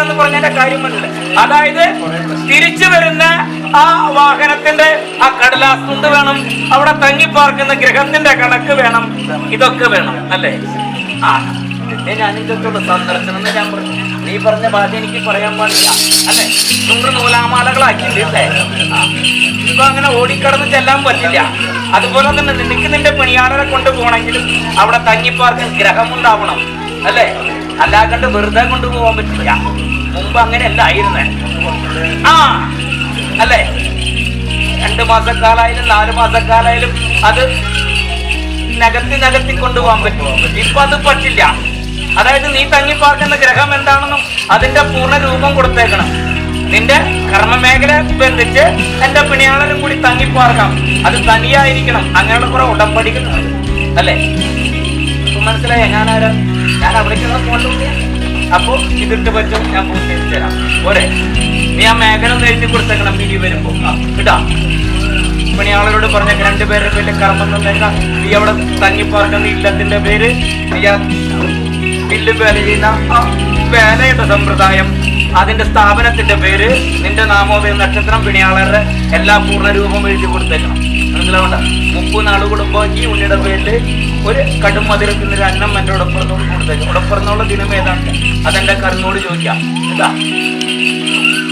എന്ന് പറഞ്ഞതിന്റെ കാര്യം മനസ്സിലായി. അതായത് തിരിച്ചു വരുന്ന ആ വാഹനത്തിന്റെ ആ കടലാസ് തുണ്ട് വേണം, അവിടെ തങ്ങിപ്പാർക്കുന്ന ഗ്രഹത്തിന്റെ കണക്ക് വേണം, ഇതൊക്കെ വേണം അല്ലേ? ആ പിന്നെ ഞാനിതൊക്കെയുള്ള സന്ദർശനം എന്ന് ഞാൻ പറഞ്ഞു. നീ പറഞ്ഞ ഭാഷ എനിക്ക് പറയാൻ പാടില്ല അല്ലെ? 100 നൂലാമാലകളാക്കിയില്ലേ? ഇപ്പൊ അങ്ങനെ ഓടിക്കടന്ന് ചെല്ലാൻ പറ്റില്ല. അതുപോലെ തന്നെ നിനക്ക് നിന്റെ പണിയാളരെ കൊണ്ടുപോകണമെങ്കിലും അവിടെ തങ്ങിപ്പാർക്കാൻ ഗ്രഹമുണ്ടാവണം അല്ലേ? അല്ലാണ്ട് വെറുതെ കൊണ്ടുപോകാൻ പറ്റില്ല. മുമ്പ് അങ്ങനെയല്ല ആയിരുന്നേ. ആ അല്ലേ? 2 മാസക്കാലായാലും 4 മാസക്കാലായാലും അത് നികത്തി കൊണ്ടുപോകാൻ പറ്റുമോ? ഇപ്പൊ അത് പറ്റില്ല. അതായത് നീ തങ്ങിപ്പാർക്കുന്ന ഗ്രഹം എന്താണെന്നും അതിന്റെ പൂർണ്ണ രൂപം കൊടുത്തേക്കണം. നിന്റെ കർമ്മമേഖല ബന്ധിച്ച് എന്റെ പിണിയാളരും കൂടി തങ്ങിപ്പാർക്കാം. അത് തനിയായിരിക്കണം. അങ്ങനെയുള്ള കുറെ ഉടമ്പടികളുണ്ട് അല്ലേ? മനസ്സിലായ ഞാനാരാ? ഞാൻ അവിടേക്ക് പോകണ്ടേ? അപ്പൊ ഇതിട്ട് പറ്റും, ഞാൻ പൂർത്തീകരിച്ചു തരാം. പോരെ? നീ ആ മേഖല ഒന്ന് എഴുതി കൊടുത്തേക്കണം. ഇനി വരുമ്പോ ഇടാ പണിയാളരോട് പറഞ്ഞ 2 പേരുടെ പേരിൽ കർമ്മം തന്നേക്കാം. നീ അവിടെ തങ്ങിപ്പാർക്കുന്ന ഇല്ലത്തിന്റെ പേര്, നീ ആ ഇല്ല് വേല ചെയ്യുന്ന ആ വേലയുടെ സമ്പ്രദായം, അതിന്റെ സ്ഥാപനത്തിന്റെ പേര്, നിന്റെ നാമോദയ നക്ഷത്രം, പിണിയാളരുടെ എല്ലാ പൂർണ്ണരൂപം എഴുതി കൊടുത്തേക്കണം. മനസ്സിലാവണ്ട? 30 നാൾ കൂടുമ്പോ ഈ ഉണ്ണിയുടെ പേരിൽ ഒരു കടും മധുരത്തിന് ഒരു അന്നം എന്റെ ഉടപ്പുറന്നോട് കൊടുത്തേക്കും. ഉടപ്പുറന്നുള്ള ദിനം ഏതാണ്? അതെന്റെ കറിനോട് ചോദിക്കാം. ഇതാ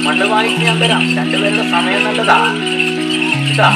മണ്ണ് വാങ്ങിച്ച് ഞാൻ തരാം. 2 പേരുടെ സമയം നല്ലതാ. ഇതാ